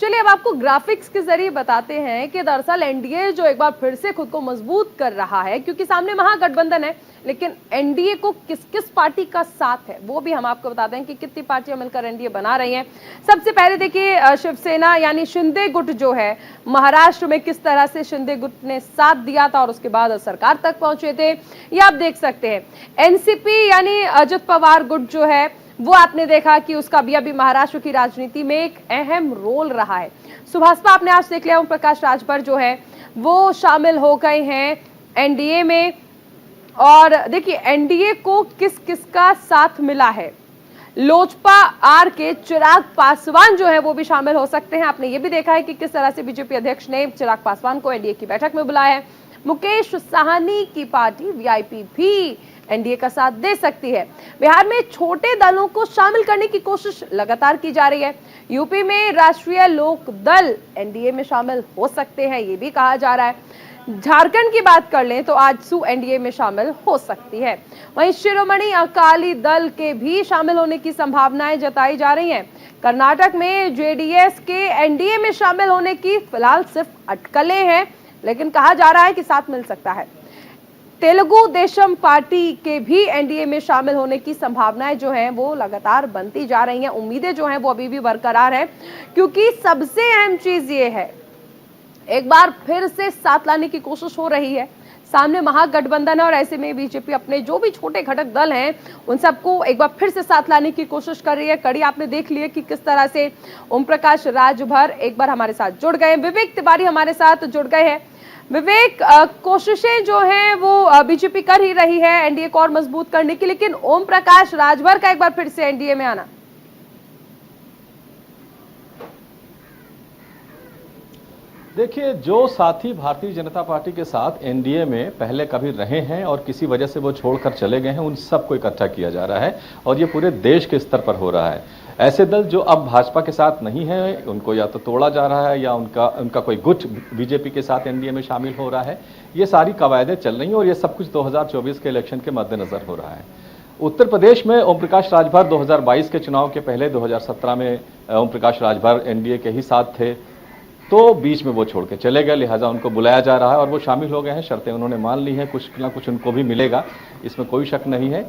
चलिए अब आपको ग्राफिक्स के जरिए बताते हैं कि दरअसल एनडीए जो एक बार फिर से खुद को मजबूत कर रहा है, क्योंकि सामने महागठबंधन है, लेकिन एनडीए को किस किस पार्टी का साथ है वो भी हम आपको बताते हैं कि कितनी पार्टियां मिलकर एनडीए बना रही हैं। सबसे पहले देखिए शिवसेना यानी शिंदे गुट जो है, महाराष्ट्र में किस तरह से शिंदे गुट ने साथ दिया था और उसके बाद सरकार तक पहुंचे थे, ये आप देख सकते हैं। एनसीपी यानी अजित पवार गुट जो है वो आपने देखा कि उसका भी अभी महाराष्ट्र की राजनीति में एक अहम रोल रहा है। सुभाषपा आपने आज देख लिया, ओम प्रकाश राजभर जो है वो शामिल हो गए हैं एनडीए में। और देखिए एनडीए को किस किस का साथ मिला है, लोजपा आर के चिराग पासवान जो है वो भी शामिल हो सकते हैं। आपने ये भी देखा है कि किस तरह से बीजेपी अध्यक्ष ने चिराग पासवान को एनडीए की बैठक में बुलाया है। मुकेश साहनी की पार्टी वीआईपी भी एनडीए का साथ दे सकती है। बिहार में छोटे दलों को शामिल करने की कोशिश लगातार की जा रही है। यूपी में राष्ट्रीय लोक दल एनडीए में शामिल हो सकते हैं, ये भी कहा जा रहा है। झारखंड की बात कर लें तो आजसू एनडीए में शामिल हो सकती है। वहीं शिरोमणि अकाली दल के भी शामिल होने की संभावनाएं जताई जा रही हैं। कर्नाटक में जेडीएस के एनडीए में शामिल होने की फिलहाल सिर्फ अटकलें हैं, लेकिन कहा जा रहा है कि साथ मिल सकता है। तेलुगु देशम पार्टी के भी एनडीए में शामिल होने की संभावनाएं जो हैं वो लगातार बनती जा रही हैं। उम्मीदें जो हैं वो अभी भी बरकरार हैं, क्योंकि सबसे अहम चीज ये है, एक बार फिर से साथ लाने की कोशिश हो रही है। सामने महागठबंधन है और ऐसे में बीजेपी अपने जो भी छोटे घटक दल हैं उन सबको एक बार फिर से साथ लाने की कोशिश कर रही है। कड़ी आपने देख ली है कि किस तरह से ओम प्रकाश राजभर एक बार हमारे साथ जुड़ गए। विवेक तिवारी हमारे साथ जुड़ गए हैं। विवेक, कोशिशें जो हैं वो बीजेपी कर ही रही है एनडीए को और मजबूत करने की, लेकिन ओम प्रकाश राजभर का एक बार फिर से एनडीए में आना। देखिए, जो साथी भारतीय जनता पार्टी के साथ एनडीए में पहले कभी रहे हैं और किसी वजह से वो छोड़कर चले गए हैं, उन सबको इकट्ठा किया जा रहा है और ये पूरे देश के स्तर पर हो रहा है। ऐसे दल जो अब भाजपा के साथ नहीं है, उनको या तो तोड़ा जा रहा है या उनका कोई गुट बीजेपी के साथ एनडीए में शामिल हो रहा है। ये सारी कवायदें चल रही हैं और ये सब कुछ 2024 के इलेक्शन के मद्देनजर हो रहा है। उत्तर प्रदेश में ओम प्रकाश राजभर 2022 के चुनाव के पहले 2017 में ओम प्रकाश राजभर एनडीए के ही साथ थे, तो बीच में वो छोड़ के चले गए, लिहाजा उनको बुलाया जा रहा है और वो शामिल हो गए हैं। शर्तें उन्होंने मान ली हैं, कुछ ना कुछ उनको भी मिलेगा, इसमें कोई शक नहीं है।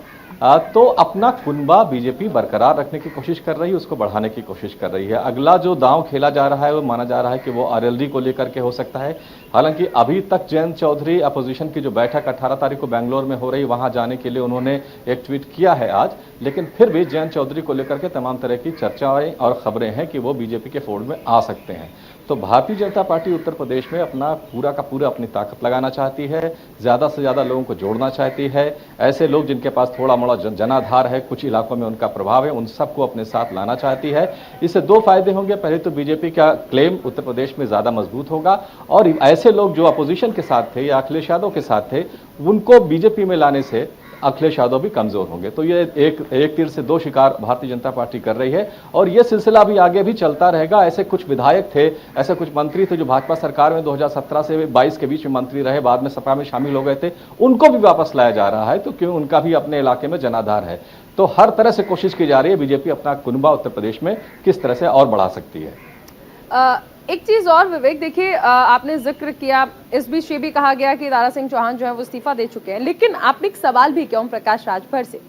तो अपना कुनबा बीजेपी बरकरार रखने की कोशिश कर रही है, उसको बढ़ाने की कोशिश कर रही है। अगला जो दांव खेला जा रहा है वो माना जा रहा है कि वो आरएलडी को लेकर के हो सकता है। हालांकि अभी तक जयंत चौधरी अपोजिशन की जो बैठक 18 तारीख को बेंगलोर में हो रही, वहां जाने के लिए उन्होंने एक ट्वीट किया है आज, लेकिन फिर भी जयंत चौधरी को लेकर के तमाम तरह की चर्चाएं और खबरें हैं कि वो बीजेपी के फोल्ड में आ सकते हैं। तो भारतीय जनता पार्टी उत्तर प्रदेश में अपना पूरा का पूरा अपनी ताकत लगाना चाहती है, ज्यादा से ज्यादा लोगों को जोड़ना चाहती है। ऐसे लोग जिनके पास थोड़ा मोड़ा जनाधार है, कुछ इलाकों में उनका प्रभाव है, उन सबको अपने साथ लाना चाहती है। इससे दो फायदे होंगे। पहले तो बीजेपी का क्लेम उत्तर प्रदेश में ज्यादा मजबूत होगा और ऐसे लोग जो अपोजिशन के साथ थे या अखिलेश यादव के साथ थे, उनको बीजेपी में लाने से अखिलेश यादव भी कमजोर होंगे। तो ये एक तीर से दो शिकार भारतीय जनता पार्टी कर रही है और ये सिलसिला भी आगे भी चलता रहेगा। ऐसे कुछ विधायक थे, ऐसे कुछ मंत्री थे जो भाजपा सरकार में 2017 से 22 के बीच में मंत्री रहे, बाद में सपा में शामिल हो गए थे, उनको भी वापस लाया जा रहा है। तो क्यों, उनका भी अपने इलाके में जनाधार है। तो हर तरह से कोशिश की जा रही है बीजेपी अपना कुनबा उत्तर प्रदेश में किस तरह से और बढ़ा सकती है। एक चीज और विवेक, देखिए आपने जिक्र किया, इस बीच ये भी कहा गया कि दारा सिंह चौहान जो है वो इस्तीफा दे चुके हैं, लेकिन आपने एक सवाल भी किया ओम प्रकाश राजभर से।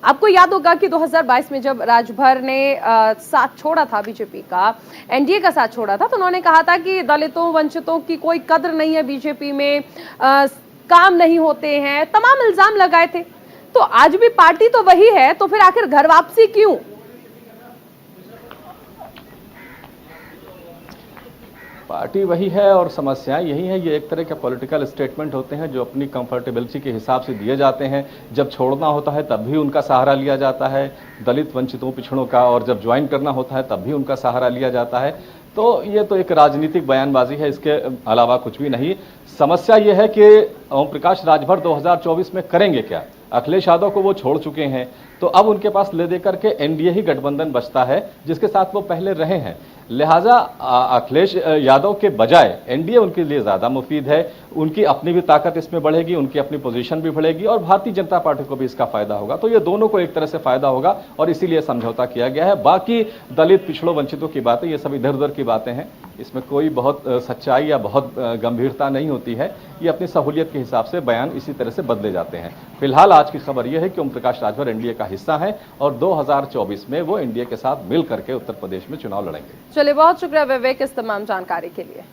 आपको याद होगा कि 2022 में जब राजभर ने साथ छोड़ा था बीजेपी का, एनडीए का साथ छोड़ा था, तो उन्होंने कहा था कि दलितों वंचितों की कोई कद्र नहीं है बीजेपी में, काम नहीं होते हैं, तमाम इल्जाम लगाए थे। तो आज भी पार्टी तो वही है, तो फिर आखिर घर वापसी क्यों? पार्टी वही है और समस्याएं यही है। ये एक तरह के पॉलिटिकल स्टेटमेंट होते हैं जो अपनी कंफर्टेबिलिटी के हिसाब से दिए जाते हैं। जब छोड़ना होता है तब भी उनका सहारा लिया जाता है, दलित वंचितों पिछड़ों का, और जब ज्वाइन करना होता है तब भी उनका सहारा लिया जाता है। तो ये तो एक राजनीतिक बयानबाजी है, इसके अलावा कुछ भी नहीं। समस्या ये है कि ओम प्रकाश राजभर 2024 में करेंगे क्या। अखिलेश यादव को वो छोड़ चुके हैं, तो अब उनके पास ले देकर के एनडीए ही गठबंधन बचता है जिसके साथ वो पहले रहे हैं। लिहाजा अखिलेश यादव के बजाय एनडीए उनके लिए ज्यादा मुफीद है। उनकी अपनी भी ताकत इसमें बढ़ेगी, उनकी अपनी पोजीशन भी बढ़ेगी और भारतीय जनता पार्टी को भी इसका फायदा होगा। तो ये दोनों को एक तरह से फायदा होगा और इसीलिए समझौता किया गया है। बाकी दलित, पिछड़ों, वंचितों की बातें, ये सब इधर उधर की बातें हैं, इसमें कोई बहुत सच्चाई या बहुत गंभीरता नहीं होती है। ये अपनी सहूलियत के हिसाब से बयान इसी तरह से बदले जाते हैं। फिलहाल आज की खबर यह है कि ओम प्रकाश राजभर एनडीए का हिस्सा है और 2024 में वो एनडीए के साथ मिल करके उत्तर प्रदेश में चुनाव लड़ेंगे। चलिए, बहुत शुक्रिया विवेक इस तमाम जानकारी के लिए।